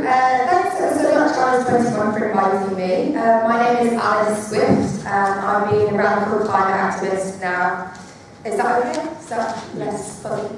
Thanks so much, Challenge 21, for inviting me. My name is Alice Swift, and I've been a radical climate activist now. Is that okay? Is that less fuzzy?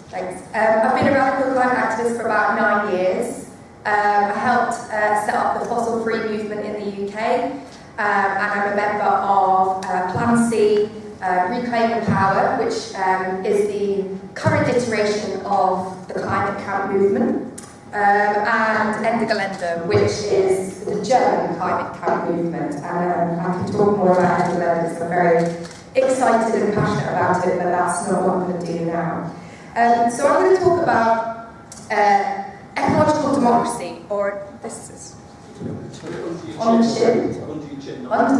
Thanks. I've been a radical climate activist for about 9 years. I helped set up the fossil-free movement in the UK, and I'm a member of Plan C, Reclaiming Power, which is the current iteration of the climate camp movement. And ENDGAMES, which is the German climate camp movement, and I can talk more about ENDGAMES because I'm very excited and passionate about it, but that's not what I'm going to do now. So I'm going to talk about ecological democracy, or this is on the chin, under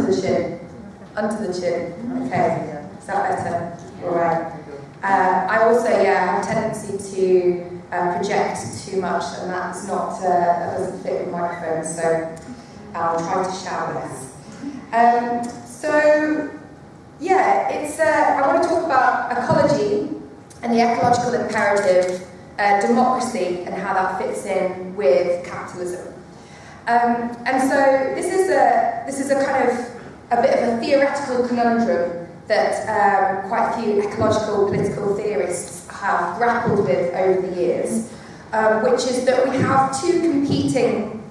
the chin. Okay, is that better? All right. I also have a tendency to project too much, and that's not that doesn't fit with microphones, so I'll try to shout less. So yeah, I want to talk about ecology and the ecological imperative, democracy, and how that fits in with capitalism. And so this is a kind of a bit of a theoretical conundrum that quite a few ecological political theorists have grappled with over the years, which is that we have two competing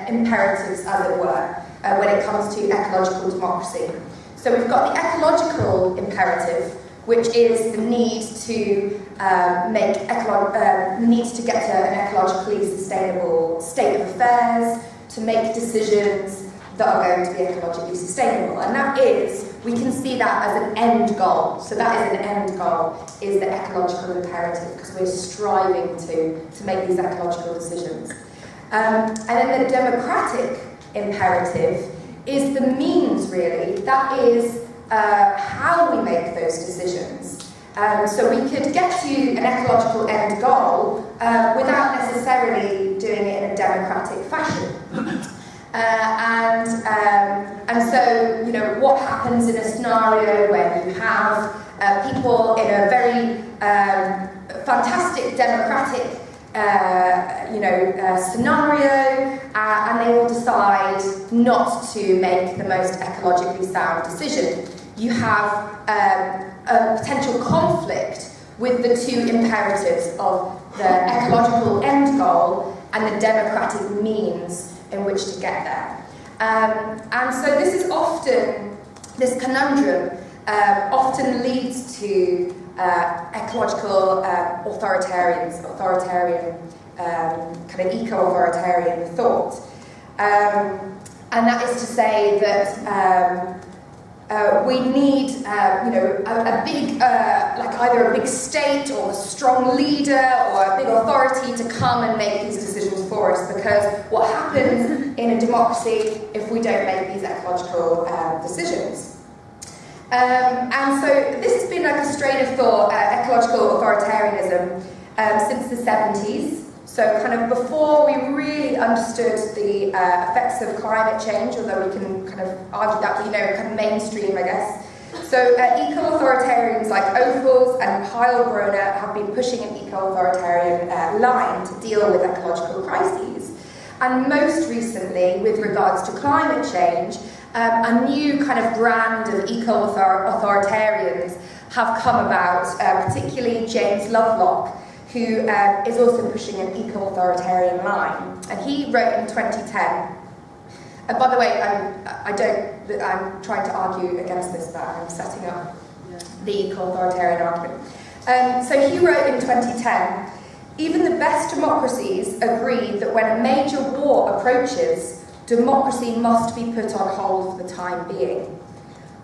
imperatives, as it were, when it comes to ecological democracy. So we've got the ecological imperative, which is the need to get to an ecologically sustainable state of affairs, to make decisions that are going to be ecologically sustainable. And that is, we can see that as an end goal. So that is an end goal, is the ecological imperative, because we're striving to make these ecological decisions. And then the democratic imperative is the means, really. That is how we make those decisions. So we could get to an ecological end goal without necessarily doing it in a democratic fashion. And so, what happens in a scenario where you have people in a very fantastic democratic scenario, and they will decide not to make the most ecologically sound decision. You have a potential conflict with the two imperatives of the ecological end goal and the democratic means in which to get there. And so this conundrum often leads to ecological authoritarian, kind of eco-authoritarian thought. And that is to say that we need, a big, like either a big state or a strong leader or a big authority to come and make these decisions for us, because what happens in a democracy if we don't make these ecological decisions? And so this has been like a strain of thought, ecological authoritarianism, since the 70s. So kind of before we really understood the effects of climate change, although we can kind of argue that, kind of mainstream, I guess. So eco-authoritarians like Ophuls and Heilbronner have been pushing an eco-authoritarian line to deal with ecological crises. And most recently, with regards to climate change, a new kind of brand of eco-authoritarians have come about, particularly James Lovelock, who is also pushing an eco-authoritarian line. And he wrote in 2010, and by the way, I'm trying to argue against this, but I'm setting up the eco-authoritarian argument. So he wrote in 2010, even the best democracies agree that when a major war approaches, democracy must be put on hold for the time being.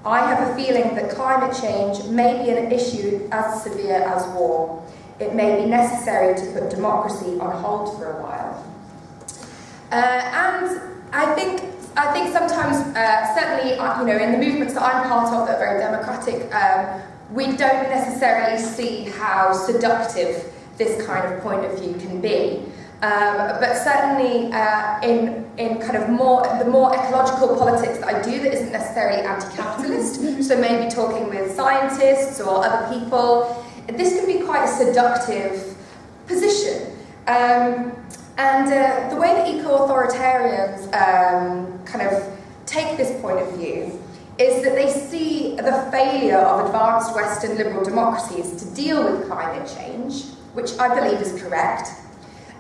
I have a feeling that climate change may be an issue as severe as war. It may be necessary to put democracy on hold for a while. And I think sometimes, certainly, in the movements that I'm part of that are very democratic, we don't necessarily see how seductive this kind of point of view can be. But certainly, in kind of the more ecological politics that I do that isn't necessarily anti-capitalist, so maybe talking with scientists or other people, this can be quite a seductive position. And the way that eco-authoritarians kind of take this point of view is that they see the failure of advanced Western liberal democracies to deal with climate change, which I believe is correct.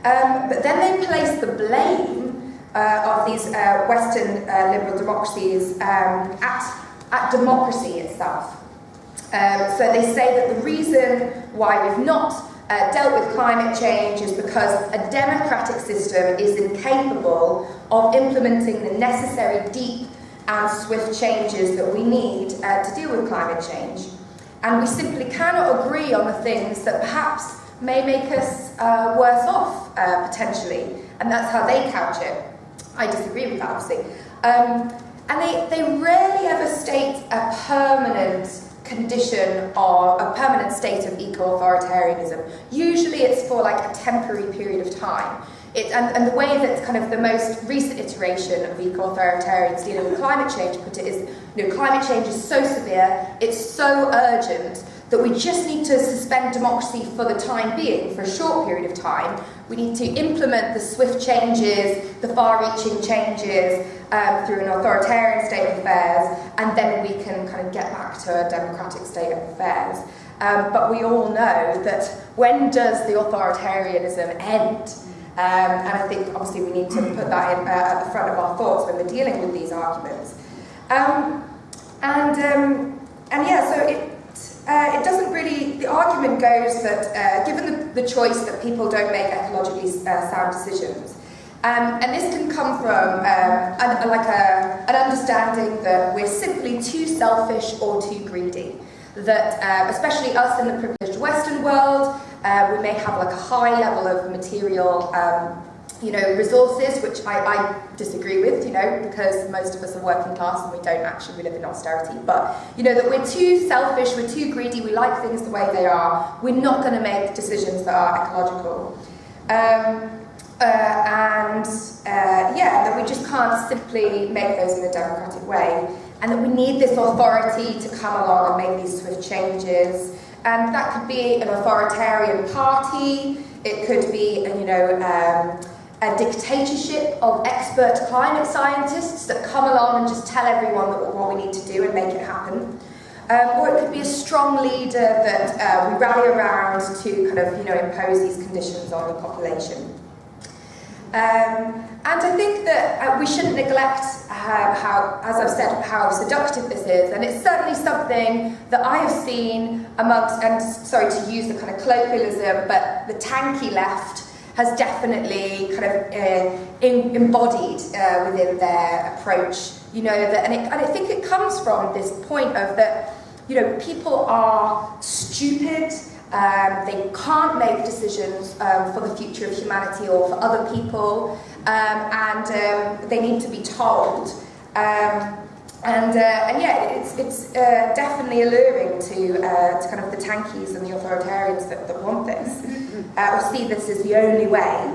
But then they place the blame of these Western liberal democracies at democracy itself. So they say that the reason why we've not dealt with climate change is because a democratic system is incapable of implementing the necessary deep and swift changes that we need to deal with climate change. And we simply cannot agree on the things that perhaps may make us worse off, potentially. And that's how they couch it. I disagree with that, obviously. And they rarely ever state a permanent condition or a permanent state of eco-authoritarianism. Usually it's for like a temporary period of time. And the way that kind of the most recent iteration of eco-authoritarians dealing with climate change put it is, climate change is so severe, it's so urgent, that we just need to suspend democracy for the time being, for a short period of time. We need to implement the swift changes, the far-reaching changes through an authoritarian state of affairs, and then we can kind of get back to a democratic state of affairs. But we all know that when does the authoritarianism end? And I think obviously we need to put that in, at the front of our thoughts when we're dealing with these arguments. So it doesn't really, the argument goes that given the choice that people don't make ecologically sound decisions, and this can come from an understanding that we're simply too selfish or too greedy. That especially us in the privileged Western world, we may have like a high level of material resources, which I disagree with, because most of us are working class and we don't actually live in austerity. But, that we're too selfish, we're too greedy, we like things the way they are, we're not going to make decisions that are ecological. That we just can't simply make those in a democratic way. And that we need this authority to come along and make these swift changes. And that could be an authoritarian party, it could be, a dictatorship of expert climate scientists that come along and just tell everyone what we need to do and make it happen. Or it could be a strong leader that we rally around to kind of, impose these conditions on the population. And I think that we shouldn't neglect how, as I've said, how seductive this is. And it's certainly something that I have seen amongst, and sorry to use the kind of colloquialism, but the tanky left has definitely kind of embodied within their approach, and I think it comes from this point of that, people are stupid, they can't make decisions for the future of humanity or for other people, and they need to be told. It's definitely alluring to kind of the tankies and the authoritarians that want this, or see this as the only way.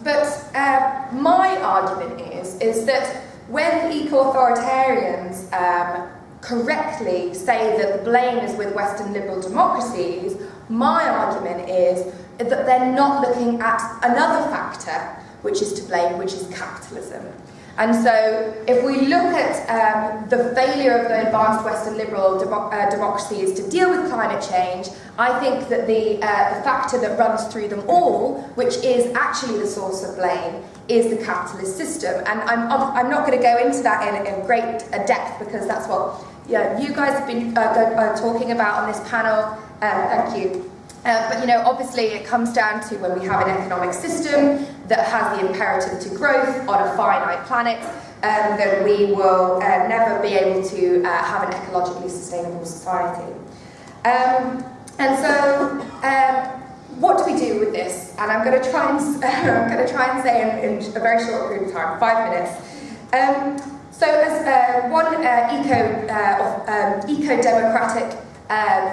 But my argument is that when eco-authoritarians correctly say that the blame is with Western liberal democracies, my argument is that they're not looking at another factor which is to blame, which is capitalism. And so if we look at the failure of the advanced Western liberal democracies to deal with climate change, I think that the factor that runs through them all, which is actually the source of blame, is the capitalist system. And I'm not going to go into that in great depth, because that's what you guys have been talking about on this panel. Thank you. But obviously it comes down to when we have an economic system that has the imperative to growth on a finite planet, then we will never be able to have an ecologically sustainable society. What do we do with this? And I'm going to try and say in a very short period of time, 5 minutes. So as one eco-democratic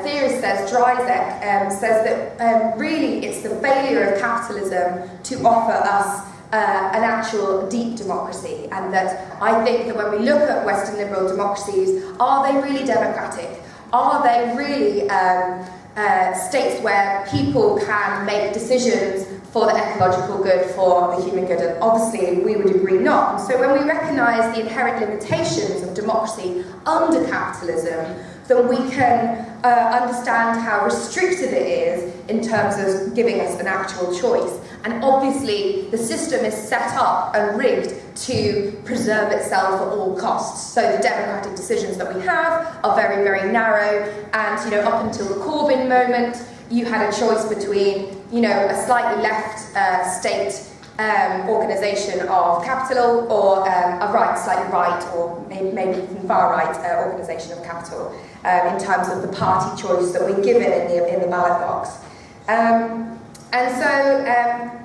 theorist says, Dryzek, says that really it's the failure of capitalism to offer us an actual deep democracy, and that I think that when we look at Western liberal democracies, are they really democratic? Are they really states where people can make decisions for the ecological good, for the human good, and obviously we would agree not. And so when we recognise the inherent limitations of democracy under capitalism, then we can understand how restricted it is in terms of giving us an actual choice. And obviously the system is set up and rigged to preserve itself at all costs. So the democratic decisions that we have are very, very narrow, and up until the Corbyn moment, you had a choice between a slightly left state organisation of capital, or a slightly right, or maybe even far right organisation of capital, in terms of the party choice that we're given in the ballot box.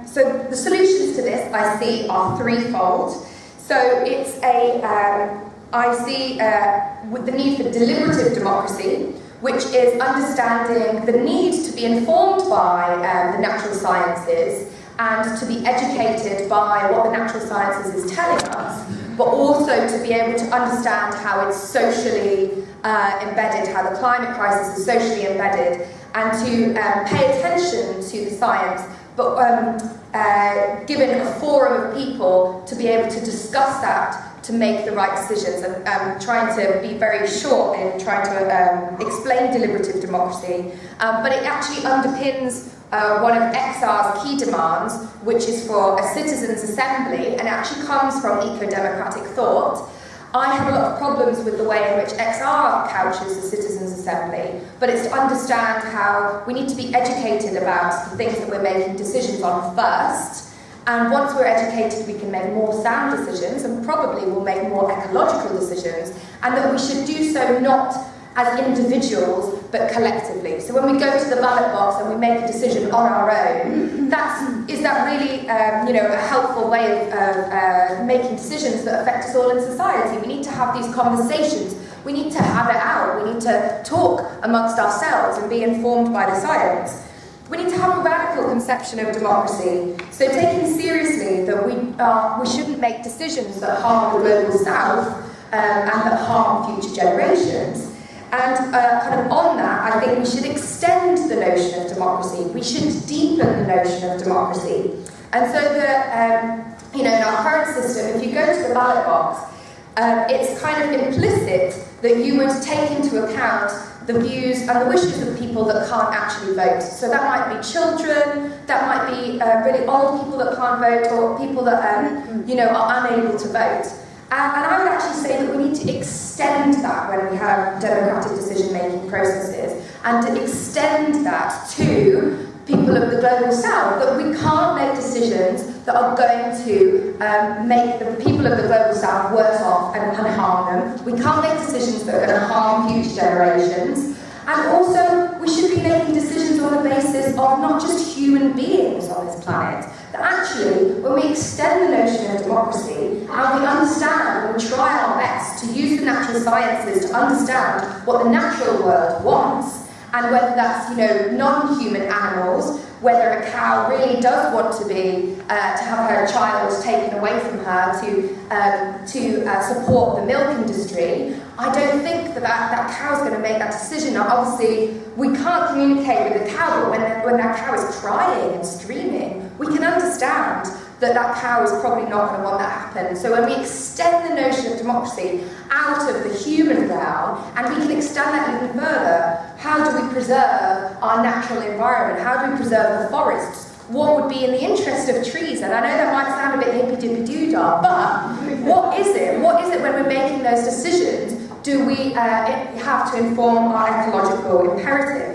So the solutions to this I see are threefold. So it's I see with the need for deliberative democracy, which is understanding the need to be informed by the natural sciences and to be educated by what the natural sciences is telling us, but also to be able to understand how it's socially embedded, how the climate crisis is socially embedded, and to pay attention to the science, but given a forum of people to be able to discuss that, to make the right decisions, and trying to be very short in trying to explain deliberative democracy. But it actually underpins one of XR's key demands, which is for a citizens' assembly, and it actually comes from eco-democratic thought. I have a lot of problems with the way in which XR couches the citizens' assembly, but it's to understand how we need to be educated about the things that we're making decisions on first. And once we're educated, we can make more sound decisions, and probably we'll make more ecological decisions, and that we should do so not as individuals, but collectively. So when we go to the ballot box and we make a decision on our own, is that really a helpful way of making decisions that affect us all in society? We need to have these conversations. We need to have it out. We need to talk amongst ourselves and be informed by the science. We need to have a radical conception of democracy. So taking seriously that we shouldn't make decisions that harm the global south and that harm future generations. And kind of on that, I think we should extend the notion of democracy. We should deepen the notion of democracy. And so that, in our current system, if you go to the ballot box, it's kind of implicit that you would take into account the views and the wishes of people that can't actually vote. So that might be children, that might be really old people that can't vote, or people that are unable to vote. And I would actually say that we need to extend that when we have democratic decision-making processes, and to extend that to people of the global south, that we can't make decisions that are going to make the people of the global south worse off and harm them. We can't make decisions that are going to harm future generations. And also, we should be making decisions on the basis of not just human beings on this planet. That actually, when we extend the notion of democracy, and we understand, and we try our best to use the natural sciences to understand what the natural world wants, and whether that's, non-human animals, whether a cow really does want to be, to have her child taken away from her to support the milk industry, I don't think that cow's going to make that decision. Now, obviously, we can't communicate with the cow, but when that cow is crying and screaming, we can understand that cow is probably not going to want that to happen. So when we extend the notion of democracy out of the human realm, and we can extend that even further, how do we preserve our natural environment? How do we preserve the forests? What would be in the interest of trees? And I know that might sound a bit hippy-dippy-doo-dah, but what is it? What is it when we're making those decisions? Do we have to inform our ecological imperative?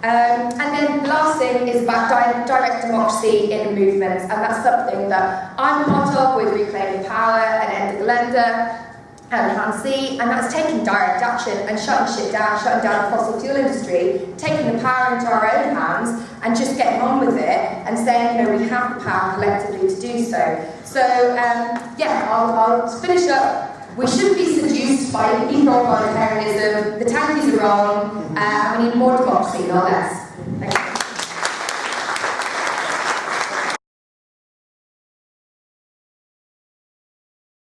And then the last thing is about direct democracy in movements, and that's something that I'm part of with Reclaiming Power and ENDGAMES and Plan-C, and that's taking direct action and shutting shit down, shutting down the fossil fuel industry, taking the power into our own hands and just getting on with it and saying, we have the power collectively to do so. So, I'll finish up. We shouldn't be seduced by eco-authoritarianism. The tankies are wrong. We need more democracy, not less.